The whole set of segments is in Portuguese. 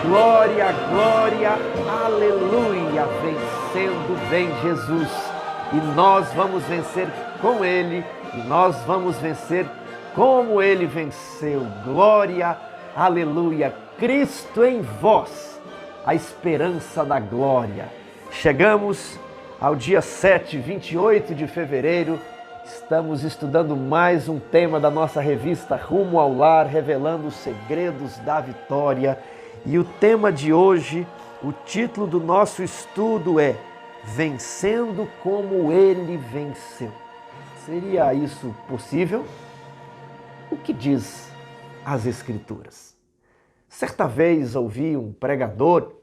Glória, glória, aleluia! Vencendo vem Jesus. E nós vamos vencer com Ele. E nós vamos vencer como Ele venceu. Glória, aleluia! Cristo em vós, a esperança da glória. Chegamos ao dia 7, 28 de fevereiro. Estamos estudando mais um tema da nossa revista Rumo ao Lar, revelando os segredos da vitória. E o tema de hoje, o título do nosso estudo é Vencendo como Ele venceu. Seria isso possível? O que diz as Escrituras? Certa vez ouvi um pregador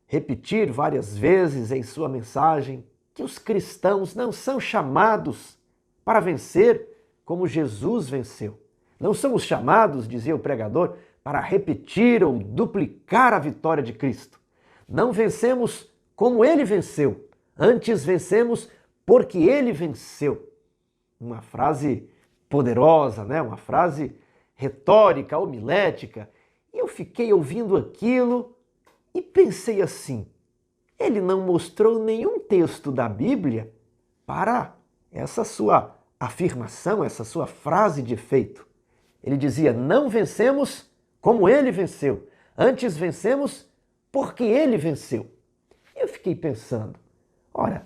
repetir várias vezes em sua mensagem que os cristãos não são chamados para vencer como Jesus venceu. Não somos chamados, dizia o pregador, para repetir ou duplicar a vitória de Cristo. Não vencemos como Ele venceu, antes vencemos porque Ele venceu. Uma frase poderosa, né? Uma frase retórica, homilética. E eu fiquei ouvindo aquilo e pensei assim, ele não mostrou nenhum texto da Bíblia para essa sua afirmação, essa sua frase de efeito. Ele dizia, não vencemos como Ele venceu, antes vencemos porque Ele venceu. Eu fiquei pensando, ora,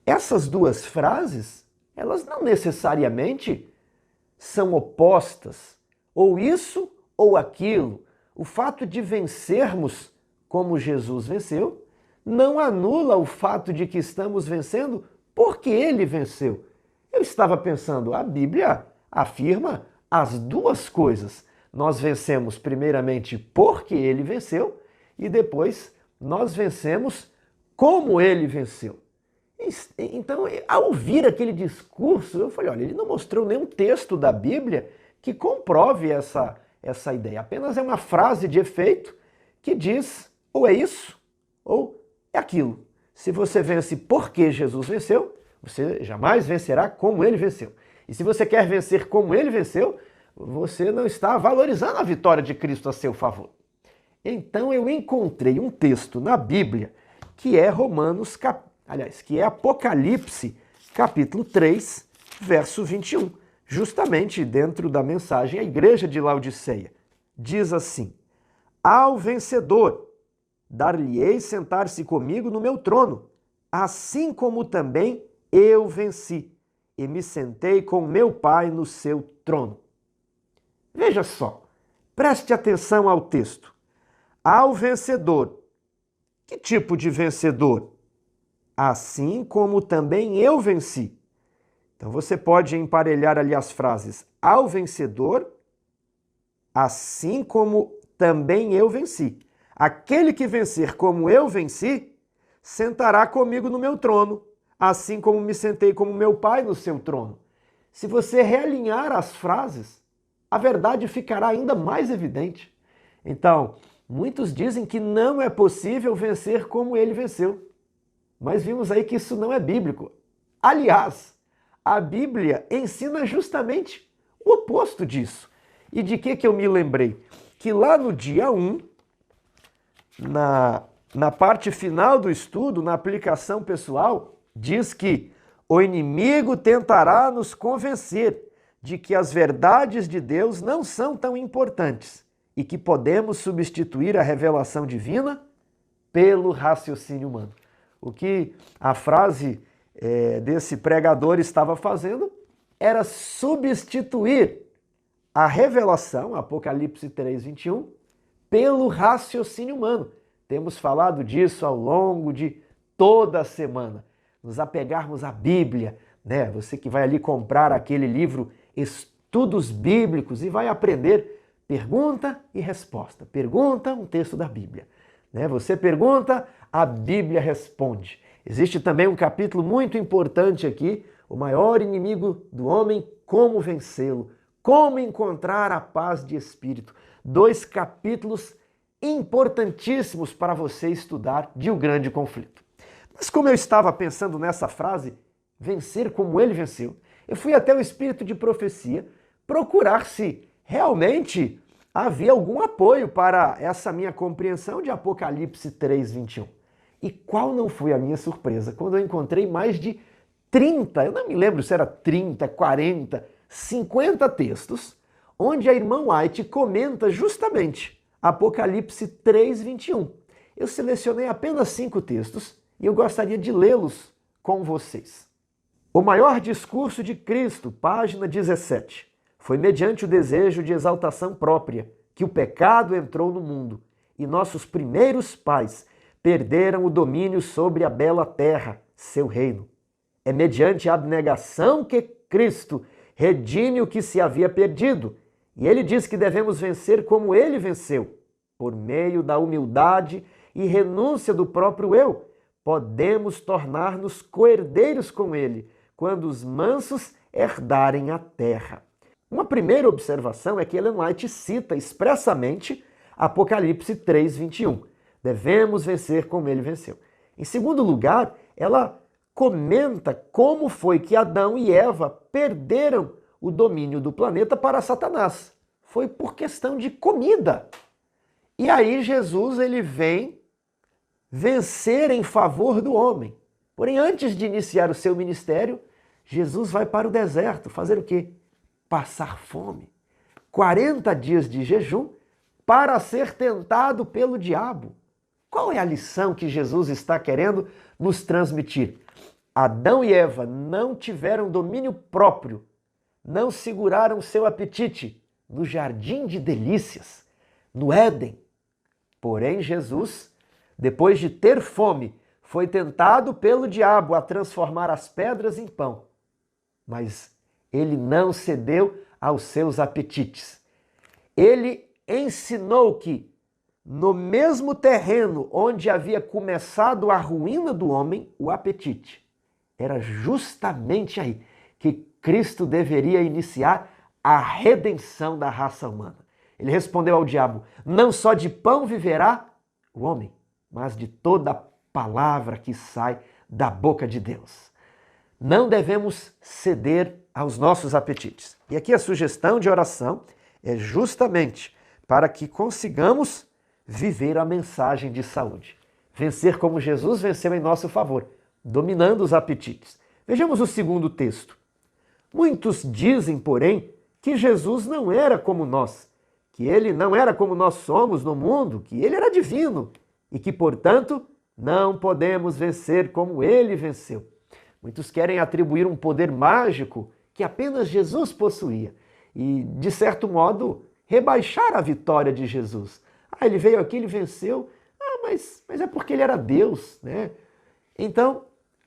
essas duas frases, elas não necessariamente são opostas, ou isso ou aquilo. O fato de vencermos como Jesus venceu não anula o fato de que estamos vencendo porque Ele venceu. Eu estava pensando, a Bíblia afirma as duas coisas. Nós vencemos primeiramente porque Ele venceu e depois nós vencemos como Ele venceu. Então, ao ouvir aquele discurso, eu falei, olha, ele não mostrou nenhum texto da Bíblia que comprove essa ideia. Apenas é uma frase de efeito que diz ou é isso ou é aquilo. Se você vence porque Jesus venceu, você jamais vencerá como Ele venceu. E se você quer vencer como Ele venceu, você não está valorizando a vitória de Cristo a seu favor. Então eu encontrei um texto na Bíblia que é que é Apocalipse, capítulo 3, verso 21. Justamente dentro da mensagem à igreja de Laodiceia. Diz assim, ao vencedor, dar-lhe-ei sentar-se comigo no meu trono, assim como também eu venci, e me sentei com meu Pai no seu trono. Veja só, preste atenção ao texto. Ao vencedor, que tipo de vencedor? Assim como também eu venci. Então você pode emparelhar ali as frases ao vencedor, assim como também eu venci. Aquele que vencer como eu venci, sentará comigo no meu trono, assim como me sentei como meu Pai no seu trono. Se você realinhar as frases, a verdade ficará ainda mais evidente. Então, muitos dizem que não é possível vencer como ele venceu. Mas vimos aí que isso não é bíblico. Aliás, a Bíblia ensina justamente o oposto disso. E de que eu me lembrei? Que lá no dia 1, na parte final do estudo, na aplicação pessoal, diz que o inimigo tentará nos convencer de que as verdades de Deus não são tão importantes e que podemos substituir a revelação divina pelo raciocínio humano. O que a frase desse pregador estava fazendo era substituir a revelação, Apocalipse 3, 21, pelo raciocínio humano. Temos falado disso ao longo de toda a semana. Nos apegarmos à Bíblia, né? Você que vai ali comprar aquele livro Estudos Bíblicos e vai aprender pergunta e resposta. Pergunta, um texto da Bíblia. Né? Você pergunta, a Bíblia responde. Existe também um capítulo muito importante aqui, o maior inimigo do homem, como vencê-lo, como encontrar a paz de espírito. 2 capítulos importantíssimos para você estudar de O Grande Conflito. Mas como eu estava pensando nessa frase, vencer como ele venceu, eu fui até o Espírito de Profecia procurar se realmente havia algum apoio para essa minha compreensão de Apocalipse 3:21. E qual não foi a minha surpresa quando eu encontrei mais de 30, eu não me lembro se era 30, 40, 50 textos, onde a irmã White comenta justamente Apocalipse 3:21. Eu selecionei apenas 5 textos e eu gostaria de lê-los com vocês. O maior discurso de Cristo, página 17. Foi mediante o desejo de exaltação própria que o pecado entrou no mundo e nossos primeiros pais perderam o domínio sobre a bela terra, seu reino. É mediante a abnegação que Cristo redime o que se havia perdido. E ele diz que devemos vencer como ele venceu. Por meio da humildade e renúncia do próprio eu, podemos tornar-nos coerdeiros com ele, quando os mansos herdarem a terra. Uma primeira observação é que Ellen White cita expressamente Apocalipse 3:21. Devemos vencer como ele venceu. Em segundo lugar, ela comenta como foi que Adão e Eva perderam o domínio do planeta para Satanás. Foi por questão de comida. E aí Jesus ele vem vencer em favor do homem. Porém, antes de iniciar o seu ministério, Jesus vai para o deserto fazer o quê? Passar fome. 40 dias de jejum para ser tentado pelo diabo. Qual é a lição que Jesus está querendo nos transmitir? Adão e Eva não tiveram domínio próprio, não seguraram seu apetite no jardim de delícias, no Éden. Porém, Jesus, depois de ter fome, foi tentado pelo diabo a transformar as pedras em pão. Mas ele não cedeu aos seus apetites. Ele ensinou que no mesmo terreno onde havia começado a ruína do homem, o apetite, era justamente aí que Cristo deveria iniciar a redenção da raça humana. Ele respondeu ao diabo: não só de pão viverá o homem, mas de toda palavra que sai da boca de Deus. Não devemos ceder aos nossos apetites. E aqui a sugestão de oração é justamente para que consigamos viver a mensagem de saúde. Vencer como Jesus venceu em nosso favor, dominando os apetites. Vejamos o segundo texto. Muitos dizem, porém, que Jesus não era como nós, que ele não era como nós somos no mundo, que ele era divino e que, portanto, não podemos vencer como ele venceu. Muitos querem atribuir um poder mágico que apenas Jesus possuía e, de certo modo, rebaixar a vitória de Jesus. Ele veio aqui, ele venceu, mas é porque ele era Deus, né? Então,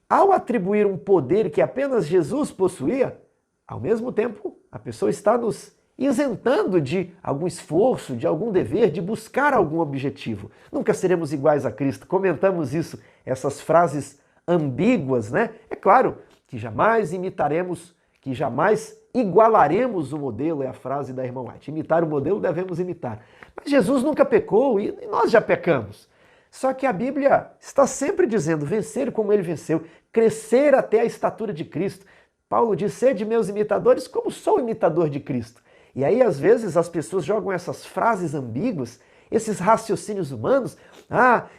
ao atribuir um poder que apenas Jesus possuía, ao mesmo tempo, a pessoa está nos isentando de algum esforço, de algum dever, de buscar algum objetivo. Nunca seremos iguais a Cristo. Comentamos isso, essas frases ambíguas, né? É claro que jamais imitaremos, que jamais igualaremos o modelo, é a frase da irmã White. Imitar o modelo devemos imitar. Mas Jesus nunca pecou e nós já pecamos. Só que a Bíblia está sempre dizendo vencer como ele venceu, crescer até a estatura de Cristo. Paulo diz: sede meus imitadores como sou imitador de Cristo. E aí, às vezes, as pessoas jogam essas frases ambíguas, esses raciocínios humanos.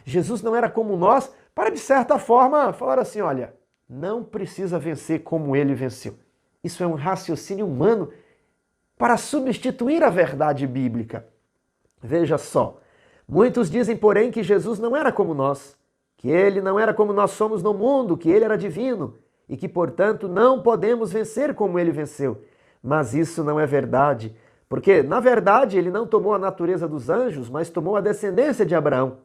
Jesus não era como nós, para, de certa forma, falar assim: olha, não precisa vencer como ele venceu. Isso é um raciocínio humano para substituir a verdade bíblica. Veja só, muitos dizem, porém, que Jesus não era como nós, que ele não era como nós somos no mundo, que ele era divino e que, portanto, não podemos vencer como ele venceu. Mas isso não é verdade, porque, na verdade, ele não tomou a natureza dos anjos, mas tomou a descendência de Abraão,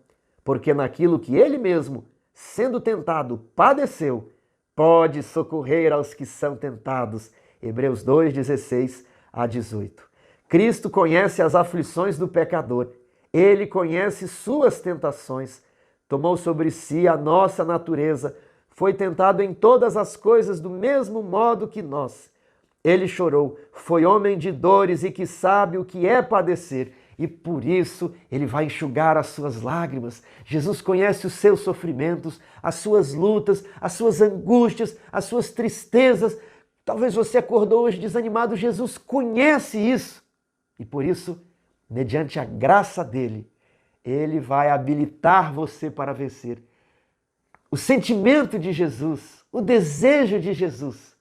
porque naquilo que ele mesmo, sendo tentado, padeceu, pode socorrer aos que são tentados. Hebreus 2:16-18. Cristo conhece as aflições do pecador. Ele conhece suas tentações. Tomou sobre si a nossa natureza. Foi tentado em todas as coisas do mesmo modo que nós. Ele chorou. Foi homem de dores e que sabe o que é padecer. E por isso ele vai enxugar as suas lágrimas. Jesus conhece os seus sofrimentos, as suas lutas, as suas angústias, as suas tristezas. Talvez você acordou hoje desanimado. Jesus conhece isso. E por isso mediante a graça dele, ele vai habilitar você para vencer. O sentimento de Jesus, o desejo de Jesus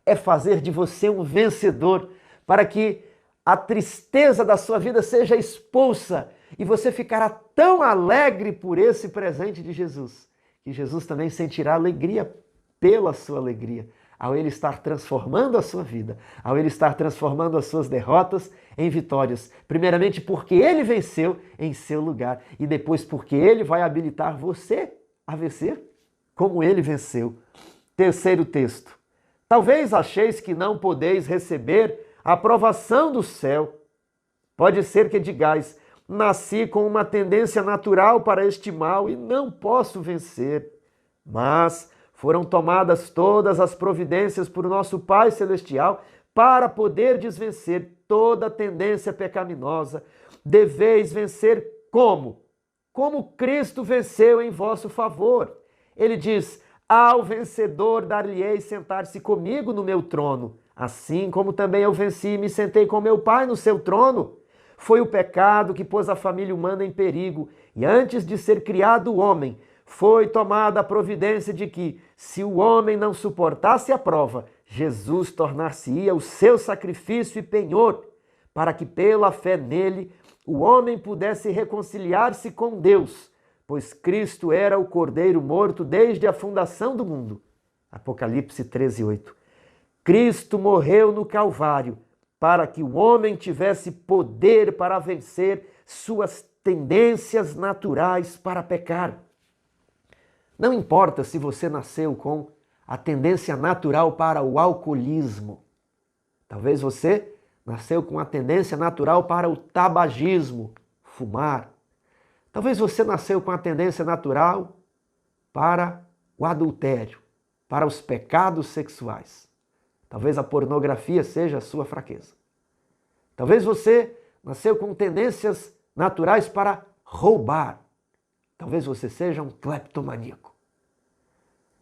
é fazer de você um vencedor, para que a tristeza da sua vida seja expulsa e você ficará tão alegre por esse presente de Jesus, que Jesus também sentirá alegria pela sua alegria, ao ele estar transformando a sua vida, ao ele estar transformando as suas derrotas em vitórias. Primeiramente porque ele venceu em seu lugar e depois porque ele vai habilitar você a vencer como ele venceu. Terceiro texto. Talvez acheis que não podeis receber a aprovação do céu. Pode ser que digais: nasci com uma tendência natural para este mal e não posso vencer. Mas foram tomadas todas as providências por nosso Pai Celestial para poder desvencer toda tendência pecaminosa. Deveis vencer como? Como Cristo venceu em vosso favor. Ele diz: ao vencedor dar-lhe-ei sentar-se comigo no meu trono, assim como também eu venci e me sentei com meu Pai no seu trono. Foi o pecado que pôs a família humana em perigo, e antes de ser criado o homem, foi tomada a providência de que, se o homem não suportasse a prova, Jesus tornar-se-ia o seu sacrifício e penhor, para que pela fé nele o homem pudesse reconciliar-se com Deus, pois Cristo era o Cordeiro morto desde a fundação do mundo. Apocalipse 13:8. Cristo morreu no Calvário para que o homem tivesse poder para vencer suas tendências naturais para pecar. Não importa se você nasceu com a tendência natural para o alcoolismo. Talvez você nasceu com a tendência natural para o tabagismo, fumar. Talvez você nasceu com a tendência natural para o adultério, para os pecados sexuais. Talvez a pornografia seja a sua fraqueza. Talvez você nasceu com tendências naturais para roubar. Talvez você seja um cleptomaníaco.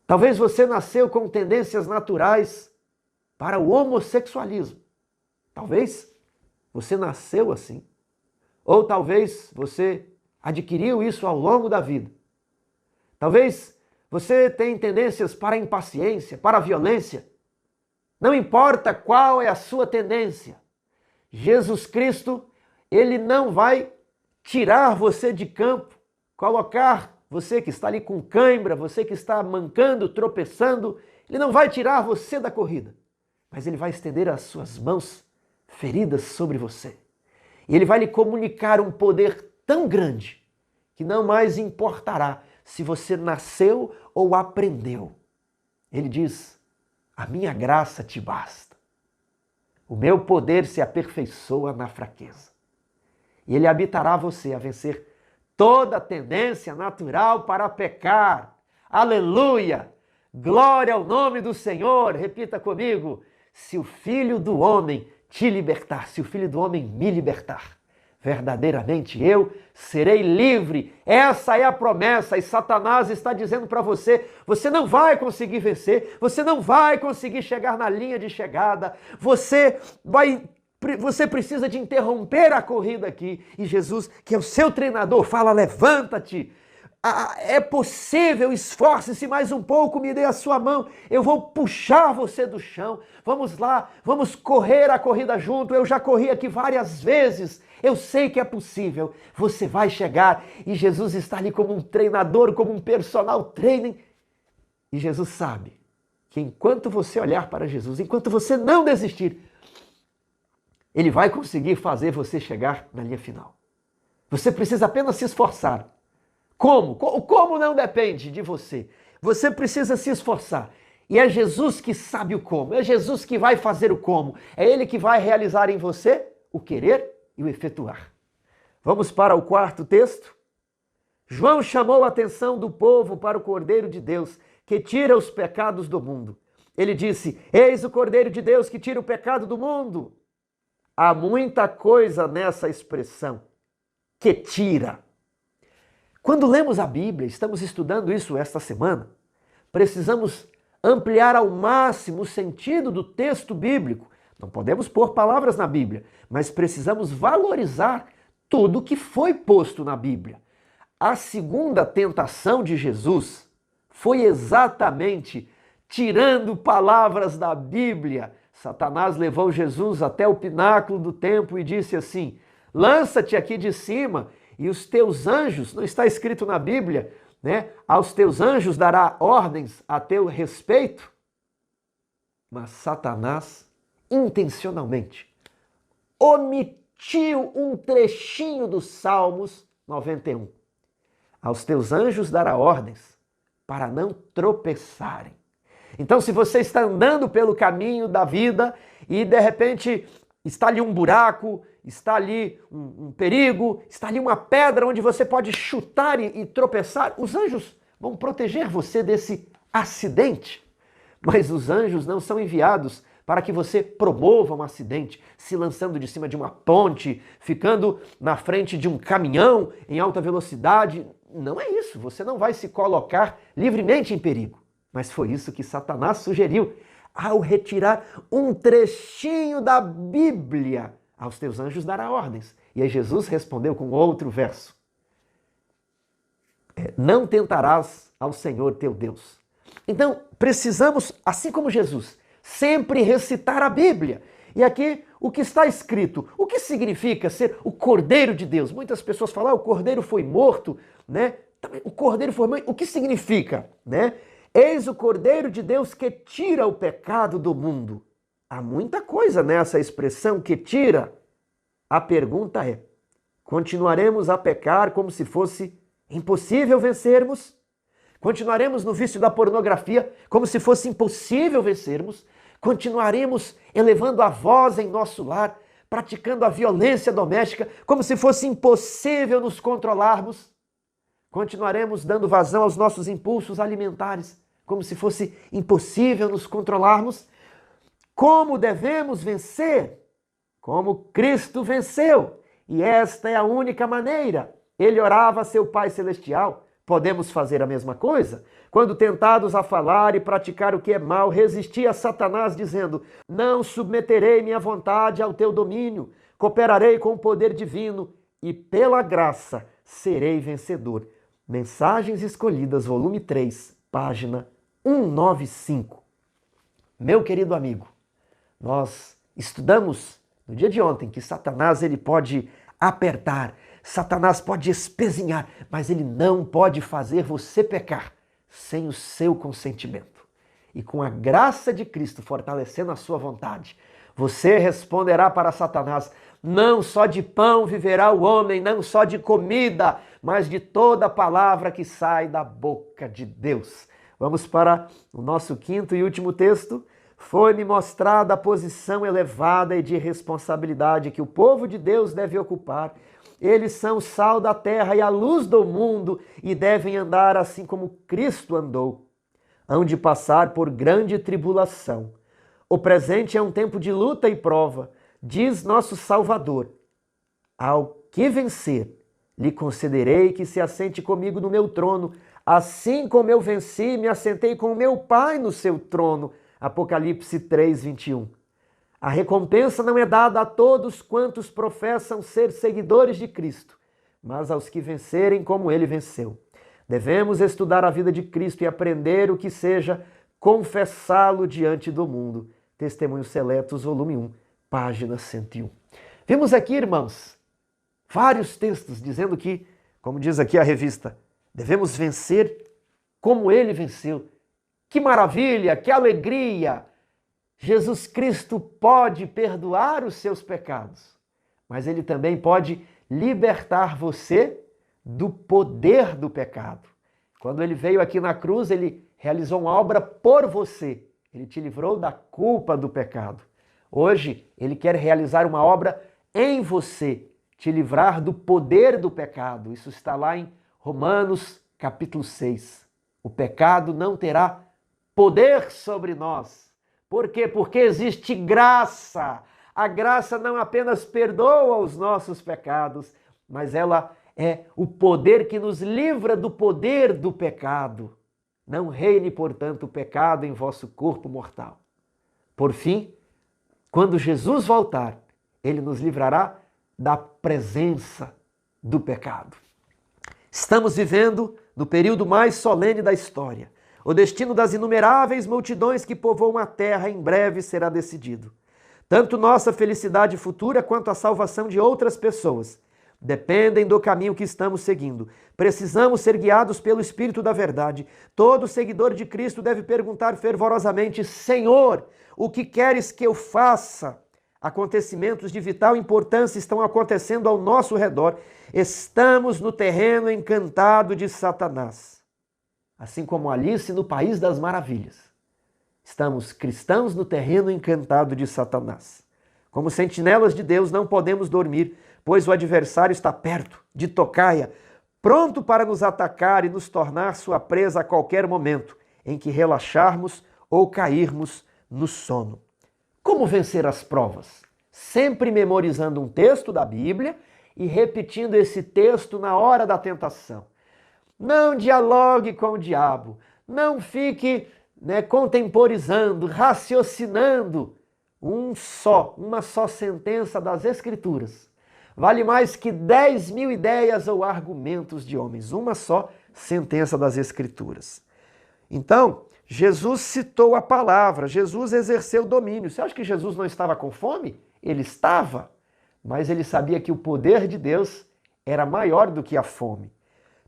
Talvez você nasceu com tendências naturais para o homossexualismo. Talvez você nasceu assim. Ou talvez você adquiriu isso ao longo da vida. Talvez você tenha tendências para a impaciência, para a violência. Não importa qual é a sua tendência, Jesus Cristo, ele não vai tirar você de campo, colocar você que está ali com cãibra, você que está mancando, tropeçando, ele não vai tirar você da corrida, mas ele vai estender as suas mãos feridas sobre você. E ele vai lhe comunicar um poder tão grande que não mais importará se você nasceu ou aprendeu. Ele diz: a minha graça te basta. O meu poder se aperfeiçoa na fraqueza. E ele habitará você a vencer toda tendência natural para pecar. Aleluia! Glória ao nome do Senhor. Repita comigo: se o Filho do Homem te libertar, se o Filho do Homem me libertar, verdadeiramente eu serei livre. Essa é a promessa e Satanás está dizendo para você: você não vai conseguir vencer, você não vai conseguir chegar na linha de chegada, você precisa de interromper a corrida aqui. E Jesus, que é o seu treinador, fala: levanta-te. É possível, esforce-se mais um pouco, me dê a sua mão, eu vou puxar você do chão, vamos lá, vamos correr a corrida junto, eu já corri aqui várias vezes, eu sei que é possível, você vai chegar. E Jesus está ali como um treinador, como um personal training, e Jesus sabe que enquanto você olhar para Jesus, enquanto você não desistir, ele vai conseguir fazer você chegar na linha final. Você precisa apenas se esforçar. Como? Como não depende de você. Você precisa se esforçar. E é Jesus que sabe o como. É Jesus que vai fazer o como. É Ele que vai realizar em você o querer e o efetuar. Vamos para o quarto texto. João chamou a atenção do povo para o Cordeiro de Deus, que tira os pecados do mundo. Ele disse: eis o Cordeiro de Deus que tira o pecado do mundo. Há muita coisa nessa expressão, que tira. Quando lemos a Bíblia, estamos estudando isso esta semana, precisamos ampliar ao máximo o sentido do texto bíblico. Não podemos pôr palavras na Bíblia, mas precisamos valorizar tudo que foi posto na Bíblia. A segunda tentação de Jesus foi exatamente tirando palavras da Bíblia. Satanás levou Jesus até o pináculo do templo e disse assim: lança-te aqui de cima e os teus anjos, não está escrito na Bíblia, né? Aos teus anjos dará ordens a teu respeito. Mas Satanás, intencionalmente, omitiu um trechinho dos Salmos 91. Aos teus anjos dará ordens para não tropeçarem. Então, se você está andando pelo caminho da vida e de repente está ali um buraco, está ali um perigo, está ali uma pedra onde você pode chutar e tropeçar, os anjos vão proteger você desse acidente. Mas os anjos não são enviados para que você promova um acidente, se lançando de cima de uma ponte, ficando na frente de um caminhão em alta velocidade. Não é isso, você não vai se colocar livremente em perigo. Mas foi isso que Satanás sugeriu ao retirar um trechinho da Bíblia. Aos teus anjos dará ordens. E aí Jesus respondeu com outro verso: não tentarás ao Senhor teu Deus. Então, precisamos, assim como Jesus, sempre recitar a Bíblia. E aqui, o que está escrito, o que significa ser o Cordeiro de Deus? Muitas pessoas falam, o Cordeiro foi morto, né? O Cordeiro foi morto, o que significa, né? Eis o Cordeiro de Deus que tira o pecado do mundo. Há muita coisa nessa expressão que tira. A pergunta é, continuaremos a pecar como se fosse impossível vencermos? Continuaremos no vício da pornografia como se fosse impossível vencermos? Continuaremos elevando a voz em nosso lar, praticando a violência doméstica como se fosse impossível nos controlarmos? Continuaremos dando vazão aos nossos impulsos alimentares como se fosse impossível nos controlarmos? Como devemos vencer? Como Cristo venceu. E esta é a única maneira. Ele orava a seu Pai Celestial. Podemos fazer a mesma coisa? Quando tentados a falar e praticar o que é mal, resisti a Satanás dizendo, não submeterei minha vontade ao teu domínio, cooperarei com o poder divino e pela graça serei vencedor. Mensagens Escolhidas, volume 3, página 195. Meu querido amigo, nós estudamos no dia de ontem que Satanás ele pode apertar, Satanás pode espezinhar, mas ele não pode fazer você pecar sem o seu consentimento. E com a graça de Cristo fortalecendo a sua vontade, você responderá para Satanás, não só de pão viverá o homem, não só de comida, mas de toda palavra que sai da boca de Deus. Vamos para o nosso quinto e último texto. Foi-me mostrada a posição elevada e de responsabilidade que o povo de Deus deve ocupar. Eles são o sal da terra e a luz do mundo e devem andar assim como Cristo andou. Hão de passar por grande tribulação. O presente é um tempo de luta e prova, diz nosso Salvador. Ao que vencer, lhe concederei que se assente comigo no meu trono, assim como eu venci, me assentei com o meu Pai no seu trono. Apocalipse 3, 21. A recompensa não é dada a todos quantos professam ser seguidores de Cristo, mas aos que vencerem como ele venceu. Devemos estudar a vida de Cristo e aprender o que seja confessá-lo diante do mundo. Testemunhos Seletos, volume 1, página 101. Vimos aqui, irmãos, vários textos dizendo que, como diz aqui a revista, devemos vencer como ele venceu. Que maravilha, que alegria! Jesus Cristo pode perdoar os seus pecados, mas ele também pode libertar você do poder do pecado. Quando ele veio aqui na cruz, ele realizou uma obra por você. Ele te livrou da culpa do pecado. Hoje, ele quer realizar uma obra em você, te livrar do poder do pecado. Isso está lá em Romanos, capítulo 6. O pecado não terá poder sobre nós. Por quê? Porque existe graça. A graça não apenas perdoa os nossos pecados, mas ela é o poder que nos livra do poder do pecado. Não reine, portanto, o pecado em vosso corpo mortal. Por fim, quando Jesus voltar, ele nos livrará da presença do pecado. Estamos vivendo no período mais solene da história. O destino das inumeráveis multidões que povoam a terra em breve será decidido. Tanto nossa felicidade futura quanto a salvação de outras pessoas dependem do caminho que estamos seguindo. Precisamos ser guiados pelo Espírito da Verdade. Todo seguidor de Cristo deve perguntar fervorosamente: Senhor, o que queres que eu faça? Acontecimentos de vital importância estão acontecendo ao nosso redor. Estamos no terreno encantado de Satanás. Assim como Alice no País das Maravilhas. Estamos cristãos no terreno encantado de Satanás. Como sentinelas de Deus, não podemos dormir, pois o adversário está perto, de tocaia, pronto para nos atacar e nos tornar sua presa a qualquer momento em que relaxarmos ou cairmos no sono. Como vencer as provas? Sempre memorizando um texto da Bíblia e repetindo esse texto na hora da tentação. Não dialogue com o diabo, não fique contemporizando, raciocinando uma só sentença das Escrituras. Vale mais que 10.000 ideias ou argumentos de homens, uma só sentença das Escrituras. Então, Jesus citou a palavra, Jesus exerceu domínio. Você acha que Jesus não estava com fome? Ele estava, mas ele sabia que o poder de Deus era maior do que a fome.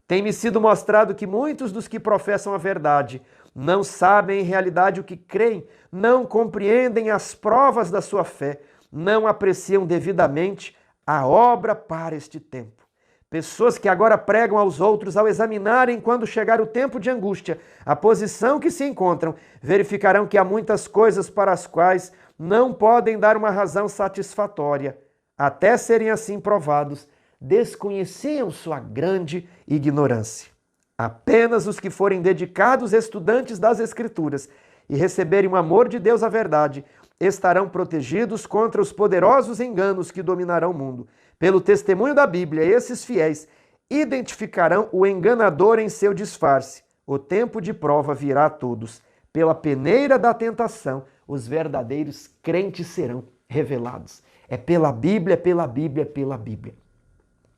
Tem-me sido mostrado que muitos dos que professam a verdade não sabem em realidade o que creem, não compreendem as provas da sua fé, não apreciam devidamente a obra para este tempo. Pessoas que agora pregam aos outros, ao examinarem quando chegar o tempo de angústia, a posição que se encontram, verificarão que há muitas coisas para as quais não podem dar uma razão satisfatória. Até serem assim provados, desconheciam sua grande ignorância. Apenas os que forem dedicados estudantes das Escrituras e receberem o amor de Deus à verdade, estarão protegidos contra os poderosos enganos que dominarão o mundo. Pelo testemunho da Bíblia, esses fiéis identificarão o enganador em seu disfarce. O tempo de prova virá a todos. Pela peneira da tentação, os verdadeiros crentes serão revelados. É pela Bíblia, pela Bíblia, pela Bíblia.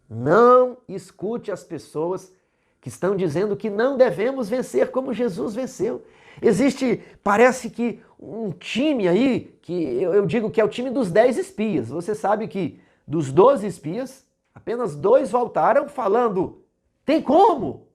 Não escute as pessoas que estão dizendo que não devemos vencer como Jesus venceu. Existe, parece que um time aí, que eu digo que é o time dos 10 espias. Você sabe que dos 12 espias, apenas 2 voltaram falando: tem como?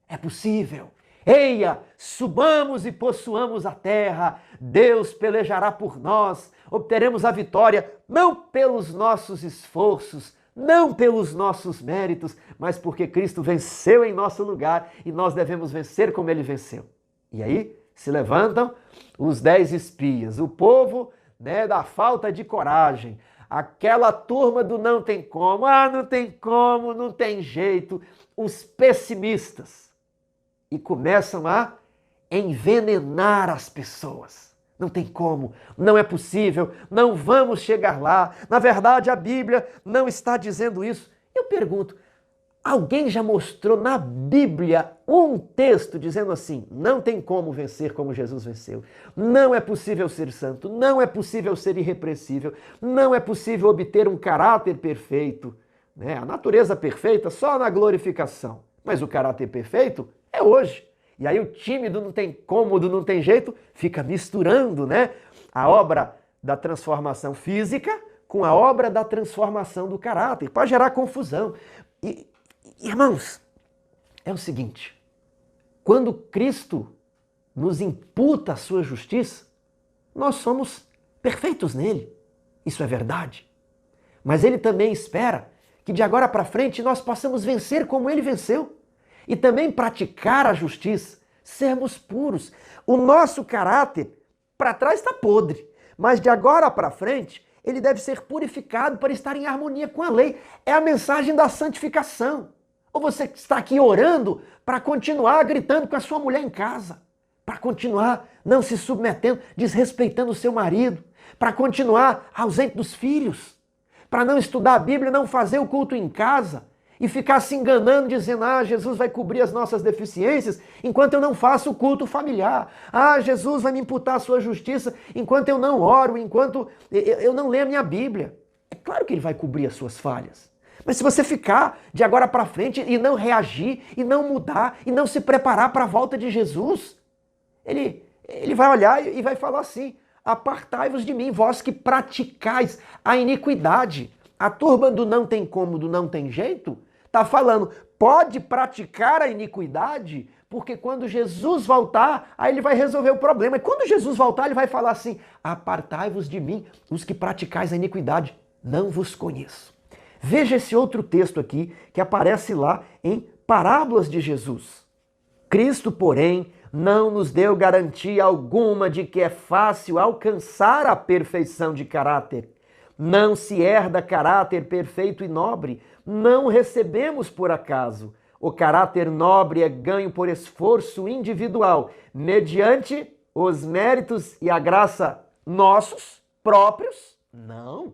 É possível. Eia, subamos e possuamos a terra. Deus pelejará por nós. Obteremos a vitória, não pelos nossos esforços, não pelos nossos méritos, mas porque Cristo venceu em nosso lugar e nós devemos vencer como ele venceu. E aí se levantam os 10 espias, o povo da falta de coragem, aquela turma do não tem como, não tem como, não tem jeito, os pessimistas. E começam a envenenar as pessoas. Não tem como, não é possível, não vamos chegar lá. Na verdade, a Bíblia não está dizendo isso. Eu pergunto, alguém já mostrou na Bíblia um texto dizendo assim: não tem como vencer como Jesus venceu, não é possível ser santo, não é possível ser irrepreensível, não é possível obter um caráter perfeito, a natureza perfeita só na glorificação, mas o caráter perfeito é hoje. E aí o tímido não tem cômodo, não tem jeito, fica misturando a obra da transformação física com a obra da transformação do caráter, para gerar confusão. E, irmãos, é o seguinte: quando Cristo nos imputa a sua justiça, nós somos perfeitos nele. Isso é verdade. Mas ele também espera que de agora para frente nós possamos vencer como ele venceu. E também praticar a justiça, sermos puros. O nosso caráter para trás está podre, mas de agora para frente ele deve ser purificado para estar em harmonia com a lei. É a mensagem da santificação. Ou você está aqui orando para continuar gritando com a sua mulher em casa, para continuar não se submetendo, desrespeitando o seu marido, para continuar ausente dos filhos, para não estudar a Bíblia, não fazer o culto em casa e ficar se enganando, dizendo: Jesus vai cobrir as nossas deficiências enquanto eu não faço o culto familiar. Jesus vai me imputar a sua justiça enquanto eu não oro, enquanto eu não leio a minha Bíblia. É claro que ele vai cobrir as suas falhas. Mas se você ficar de agora para frente e não reagir, e não mudar, e não se preparar para a volta de Jesus, ele vai olhar e vai falar assim: apartai-vos de mim, vós que praticais a iniquidade. A turma do não tem como, do não tem jeito, está falando, pode praticar a iniquidade, porque quando Jesus voltar, aí ele vai resolver o problema. E quando Jesus voltar, ele vai falar assim: apartai-vos de mim, os que praticais a iniquidade, não vos conheço. Veja esse outro texto aqui, que aparece lá em Parábolas de Jesus. Cristo, porém, não nos deu garantia alguma de que é fácil alcançar a perfeição de caráter. Não se herda caráter perfeito e nobre, não recebemos por acaso. O caráter nobre é ganho por esforço individual, mediante os méritos e a graça nossos próprios? Não.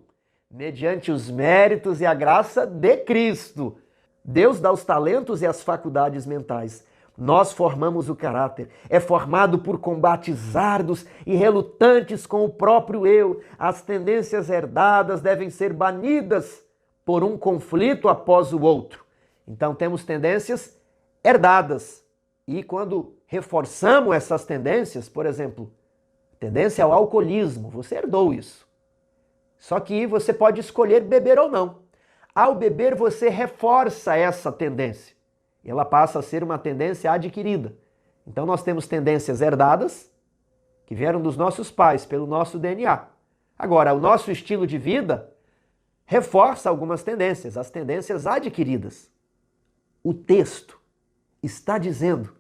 Mediante os méritos e a graça de Cristo. Deus dá os talentos e as faculdades mentais. Nós formamos o caráter. É formado por combates árduos e relutantes com o próprio eu. As tendências herdadas devem ser banidas por um conflito após o outro. Então temos tendências herdadas. E quando reforçamos essas tendências, por exemplo, tendência ao alcoolismo, você herdou isso. Só que você pode escolher beber ou não. Ao beber, você reforça essa tendência. E ela passa a ser uma tendência adquirida. Então nós temos tendências herdadas, que vieram dos nossos pais, pelo nosso DNA. Agora, o nosso estilo de vida reforça algumas tendências, as tendências adquiridas. O texto está dizendo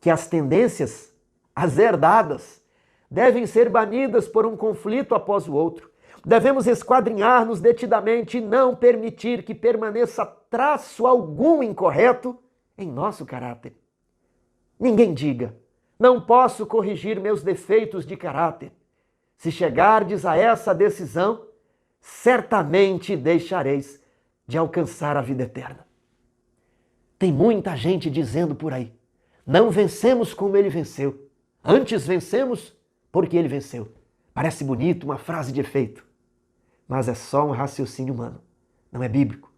que as tendências, as herdadas, devem ser banidas por um conflito após o outro. Devemos esquadrinhar-nos detidamente e não permitir que permaneça traço algum incorreto em nosso caráter. Ninguém diga: não posso corrigir meus defeitos de caráter. Se chegardes a essa decisão, certamente deixareis de alcançar a vida eterna. Tem muita gente dizendo por aí: não vencemos como ele venceu. Antes vencemos porque ele venceu. Parece bonito, uma frase de efeito. Mas é só um raciocínio humano, não é bíblico.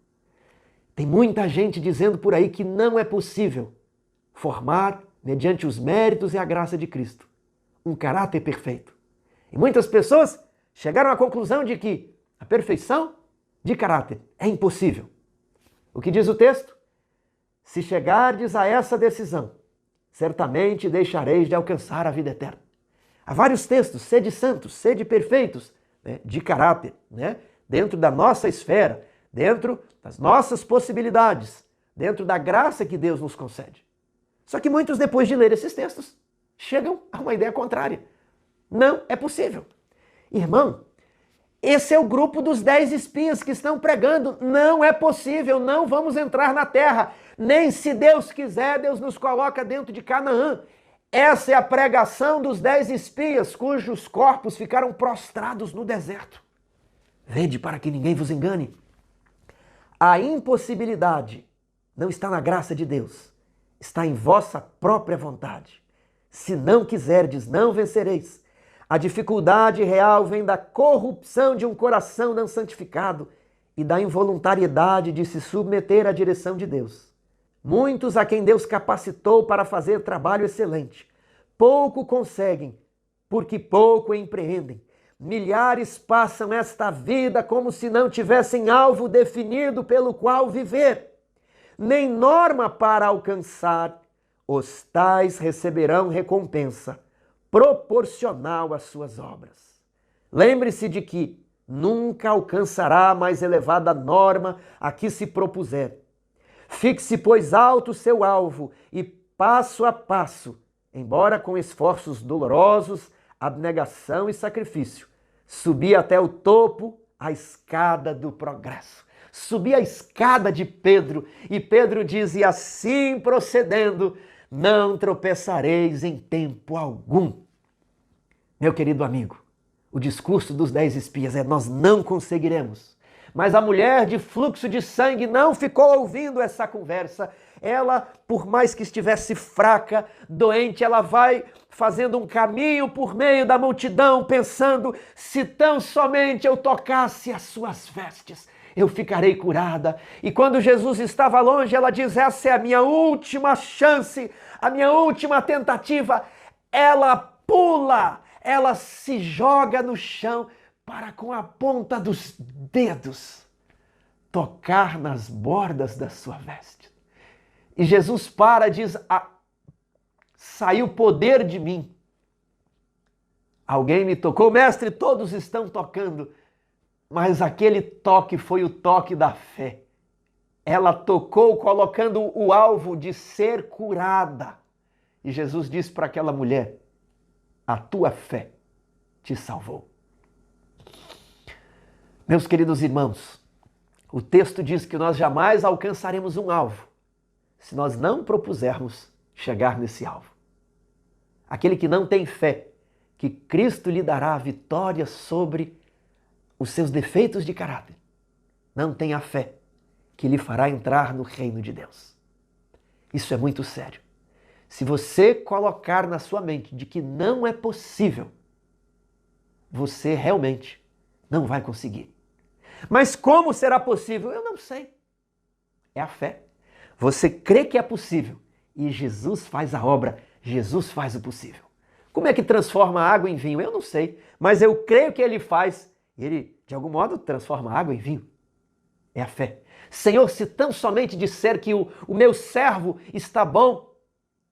Tem muita gente dizendo por aí que não é possível formar, mediante os méritos e a graça de Cristo, um caráter perfeito. E muitas pessoas chegaram à conclusão de que a perfeição de caráter é impossível. O que diz o texto? Se chegardes a essa decisão, certamente deixareis de alcançar a vida eterna. Há vários textos: sede santos, sede perfeitos, de caráter, dentro da nossa esfera, dentro das nossas possibilidades, dentro da graça que Deus nos concede. Só que muitos, depois de ler esses textos, chegam a uma ideia contrária. Não é possível. Irmão, esse é o grupo dos 10 espias que estão pregando: não é possível, não vamos entrar na terra. Nem se Deus quiser, Deus nos coloca dentro de Canaã. Essa é a pregação dos 10 espias, cujos corpos ficaram prostrados no deserto. Vede para que ninguém vos engane. A impossibilidade não está na graça de Deus, está em vossa própria vontade. Se não quiserdes, não vencereis. A dificuldade real vem da corrupção de um coração não santificado e da involuntariedade de se submeter à direção de Deus. Muitos a quem Deus capacitou para fazer trabalho excelente, pouco conseguem, porque pouco empreendem. Milhares passam esta vida como se não tivessem alvo definido pelo qual viver, nem norma para alcançar. Os tais receberão recompensa proporcional às suas obras. Lembre-se de que nunca alcançará a mais elevada norma a que se propuser. Fixe, pois, alto o seu alvo e, passo a passo, embora com esforços dolorosos, abnegação e sacrifício, subi até o topo, a escada do progresso. Subi a escada de Pedro, e Pedro diz: e assim procedendo, não tropeçareis em tempo algum. Meu querido amigo, o discurso dos 10 espias é: nós não conseguiremos. Mas a mulher de fluxo de sangue não ficou ouvindo essa conversa. Ela, por mais que estivesse fraca, doente, ela vai fazendo um caminho por meio da multidão, pensando: se tão somente eu tocasse as suas vestes, eu ficarei curada. E quando Jesus estava longe, ela diz: essa é a minha última chance, a minha última tentativa. Ela pula, ela se joga no chão para com a ponta dos dedos tocar nas bordas da sua veste. E Jesus para e diz: saiu poder de mim. Alguém me tocou, mestre, todos estão tocando, mas aquele toque foi o toque da fé. Ela tocou colocando o alvo de ser curada. E Jesus disse para aquela mulher: a tua fé te salvou. Meus queridos irmãos, o texto diz que nós jamais alcançaremos um alvo se nós não propusermos chegar nesse alvo. Aquele que não tem fé que Cristo lhe dará a vitória sobre os seus defeitos de caráter, não tem a fé que lhe fará entrar no reino de Deus. Isso é muito sério. Se você colocar na sua mente de que não é possível, você realmente não vai conseguir. Mas como será possível? Eu não sei. É a fé. Você crê que é possível e Jesus faz a obra, Jesus faz o possível. Como é que transforma a água em vinho? Eu não sei, mas eu creio que Ele faz. Ele, de algum modo, transforma a água em vinho. É a fé. Senhor, se tão somente disser que o meu servo está bom,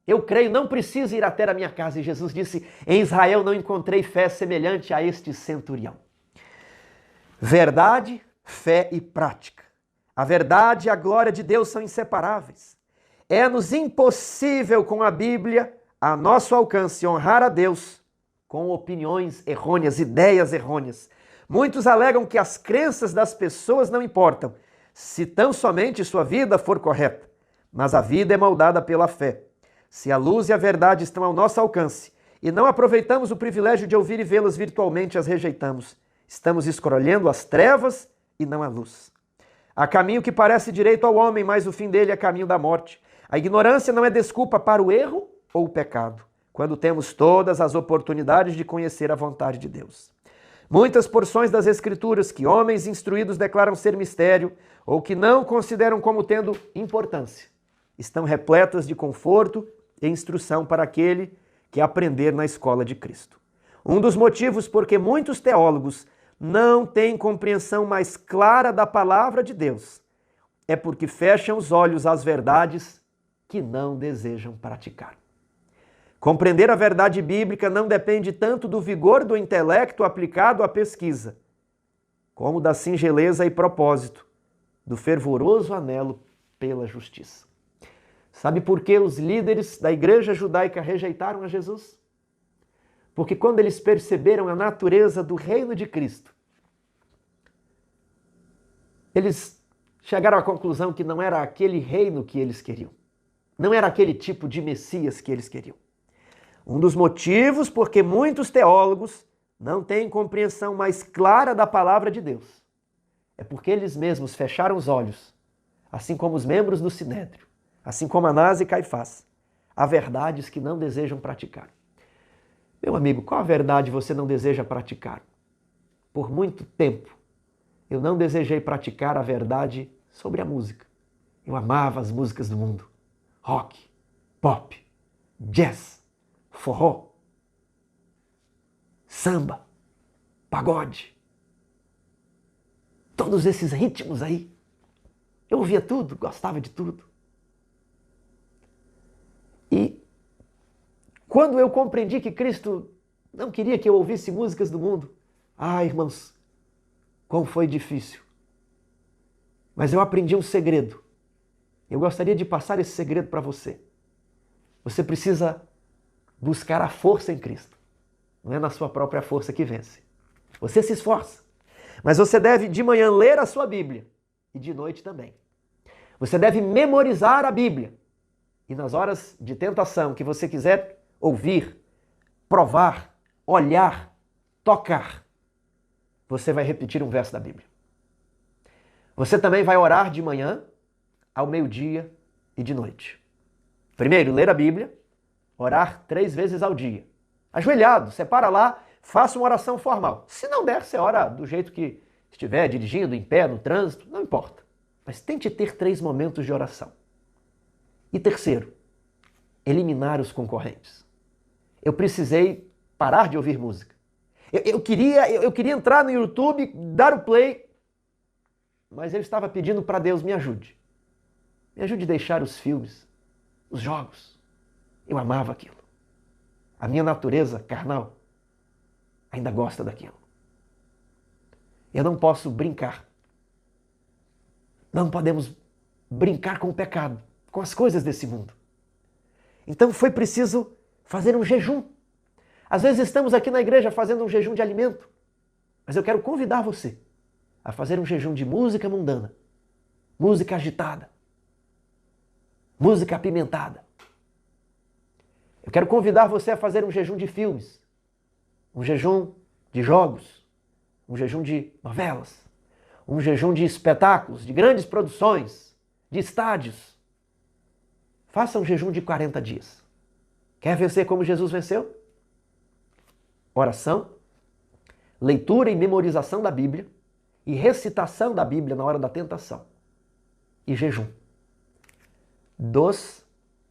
eu creio, não preciso ir até a minha casa. E Jesus disse: em Israel não encontrei fé semelhante a este centurião. Verdade, fé e prática. A verdade e a glória de Deus são inseparáveis. É-nos impossível com a Bíblia, a nosso alcance, honrar a Deus com opiniões errôneas, ideias errôneas. Muitos alegam que as crenças das pessoas não importam, se tão somente sua vida for correta. Mas a vida é moldada pela fé. Se a luz e a verdade estão ao nosso alcance e não aproveitamos o privilégio de ouvir e vê-las virtualmente, as rejeitamos. Estamos escolhendo as trevas e não a luz. Há caminho que parece direito ao homem, mas o fim dele é caminho da morte. A ignorância não é desculpa para o erro ou o pecado, quando temos todas as oportunidades de conhecer a vontade de Deus. Muitas porções das Escrituras que homens instruídos declaram ser mistério ou que não consideram como tendo importância, estão repletas de conforto e instrução para aquele que aprender na escola de Cristo. Um dos motivos por que muitos teólogos não têm compreensão mais clara da palavra de Deus é porque fecham os olhos às verdades que não desejam praticar. Compreender a verdade bíblica não depende tanto do vigor do intelecto aplicado à pesquisa, como da singeleza e propósito, do fervoroso anelo pela justiça. Sabe por que os líderes da igreja judaica rejeitaram a Jesus? Porque quando eles perceberam a natureza do reino de Cristo, eles chegaram à conclusão que não era aquele reino que eles queriam. Não era aquele tipo de Messias que eles queriam. Um dos motivos porque muitos teólogos não têm compreensão mais clara da palavra de Deus é porque eles mesmos fecharam os olhos, assim como os membros do Sinédrio, assim como Anás e Caifás, a verdades que não desejam praticar. Meu amigo, qual a verdade você não deseja praticar? Por muito tempo, eu não desejei praticar a verdade sobre a música. Eu amava as músicas do mundo. Rock, pop, jazz, forró, samba, pagode. Todos esses ritmos aí. Eu ouvia tudo, gostava de tudo. E quando eu compreendi que Cristo não queria que eu ouvisse músicas do mundo, irmãos, como foi difícil. Mas eu aprendi um segredo. Eu gostaria de passar esse segredo para você. Você precisa buscar a força em Cristo. Não é na sua própria força que vence. Você se esforça. Mas você deve de manhã ler a sua Bíblia e de noite também. Você deve memorizar a Bíblia. E nas horas de tentação que você quiser ouvir, provar, olhar, tocar, você vai repetir um verso da Bíblia. Você também vai orar de manhã, ao meio-dia e de noite. Primeiro, ler a Bíblia, orar 3 vezes ao dia. Ajoelhado, separa lá, faça uma oração formal. Se não der, você ora do jeito que estiver dirigindo, em pé, no trânsito, não importa. Mas tente ter 3 momentos de oração. E terceiro, eliminar os concorrentes. Eu precisei parar de ouvir música. Eu queria entrar no YouTube, dar o play, mas eu estava pedindo para Deus, me ajude. Me ajude a deixar os filmes, os jogos. Eu amava aquilo. A minha natureza carnal ainda gosta daquilo. Eu não posso brincar. Não podemos brincar com o pecado, com as coisas desse mundo. Então foi preciso fazer um jejum. Às vezes estamos aqui na igreja fazendo um jejum de alimento, mas eu quero convidar você a fazer um jejum de música mundana, música agitada, música apimentada. Eu quero convidar você a fazer um jejum de filmes, um jejum de jogos, um jejum de novelas, um jejum de espetáculos, de grandes produções, de estádios. Faça um jejum de 40 dias. Quer vencer como Jesus venceu? Oração, leitura e memorização da Bíblia e recitação da Bíblia na hora da tentação. E jejum. Dos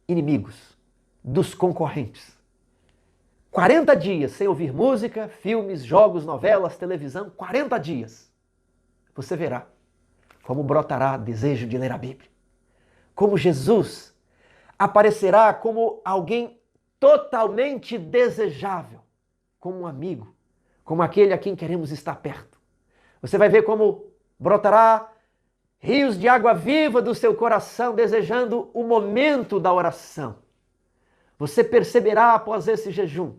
inimigos, dos concorrentes. 40 dias sem ouvir música, filmes, jogos, novelas, televisão. 40 dias. Você verá como brotará desejo de ler a Bíblia. Como Jesus aparecerá como alguém totalmente desejável, como um amigo, como aquele a quem queremos estar perto. Você vai ver como brotará rios de água viva do seu coração, desejando o momento da oração. Você perceberá após esse jejum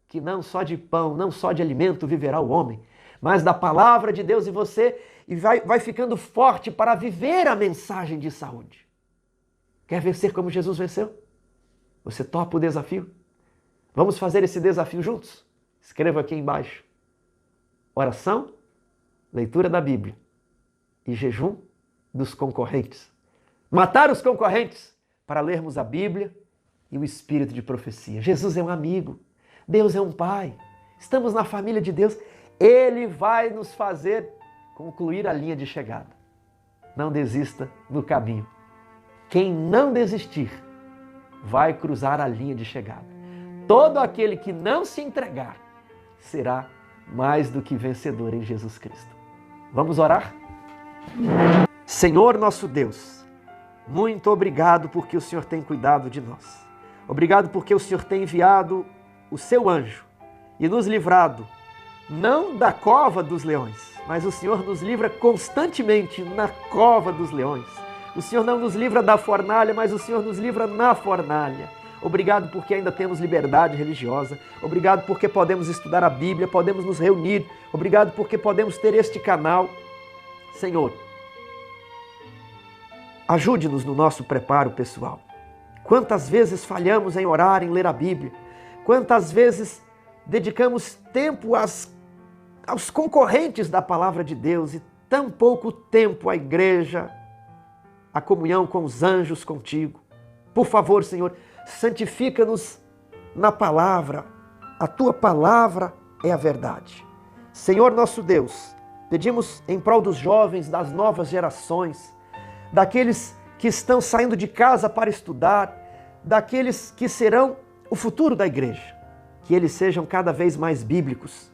que não só de pão, não só de alimento viverá o homem, mas da palavra de Deus em você, e vai ficando forte para viver a mensagem de saúde. Quer vencer como Jesus venceu? Você topa o desafio? Vamos fazer esse desafio juntos? Escreva aqui embaixo. Oração, leitura da Bíblia e jejum dos concorrentes. Matar os concorrentes para lermos a Bíblia e o espírito de profecia. Jesus é um amigo, Deus é um pai, estamos na família de Deus. Ele vai nos fazer concluir a linha de chegada. Não desista no caminho. Quem não desistir vai cruzar a linha de chegada. Todo aquele que não se entregar será mais do que vencedor em Jesus Cristo. Vamos orar? Senhor nosso Deus, muito obrigado porque o Senhor tem cuidado de nós. Obrigado porque o Senhor tem enviado o seu anjo e nos livrado, não da cova dos leões, mas o Senhor nos livra constantemente na cova dos leões. O Senhor não nos livra da fornalha, mas o Senhor nos livra na fornalha. Obrigado porque ainda temos liberdade religiosa. Obrigado porque podemos estudar a Bíblia, podemos nos reunir. Obrigado porque podemos ter este canal. Senhor, ajude-nos no nosso preparo pessoal. Quantas vezes falhamos em orar, em ler a Bíblia? Quantas vezes dedicamos tempo aos concorrentes da palavra de Deus e tão pouco tempo à igreja, à comunhão com os anjos contigo? Por favor, Senhor, santifica-nos na palavra. A tua palavra é a verdade. Senhor nosso Deus, pedimos em prol dos jovens, das novas gerações, daqueles que estão saindo de casa para estudar, daqueles que serão o futuro da igreja, que eles sejam cada vez mais bíblicos,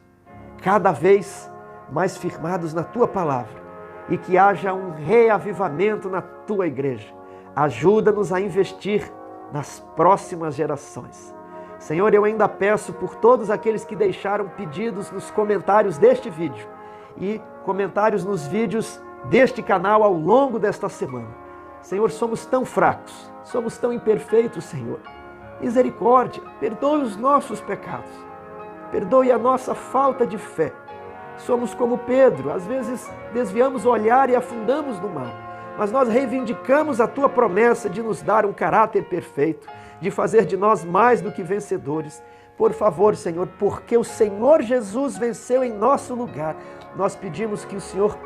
cada vez mais firmados na tua palavra e que haja um reavivamento na tua igreja. Ajuda-nos a investir nas próximas gerações. Senhor, eu ainda peço por todos aqueles que deixaram pedidos nos comentários deste vídeo e comentários nos vídeos deste canal ao longo desta semana. Senhor, somos tão fracos, somos tão imperfeitos, Senhor. Misericórdia, perdoe os nossos pecados, perdoe a nossa falta de fé. Somos como Pedro, às vezes desviamos o olhar e afundamos no mar, mas nós reivindicamos a tua promessa de nos dar um caráter perfeito, de fazer de nós mais do que vencedores. Por favor, Senhor, porque o Senhor Jesus venceu em nosso lugar, nós pedimos que o Senhor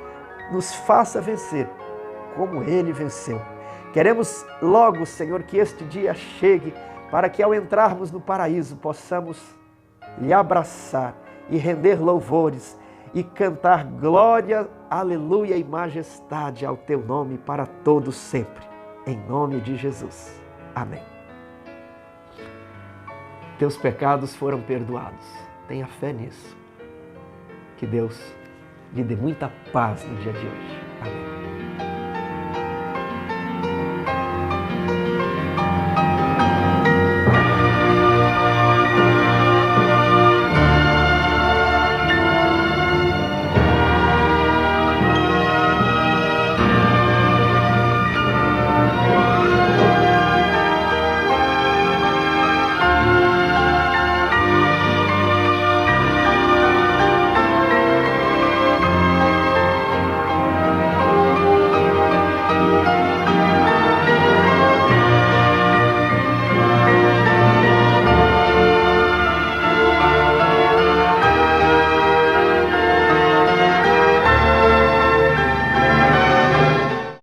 nos faça vencer como Ele venceu. Queremos logo, Senhor, que este dia chegue para que ao entrarmos no paraíso possamos lhe abraçar e render louvores e cantar glória, aleluia e majestade ao teu nome para todos sempre. Em nome de Jesus. Amém. Teus pecados foram perdoados. Tenha fé nisso. Que Deus lhe dê muita paz no dia de hoje. Amém.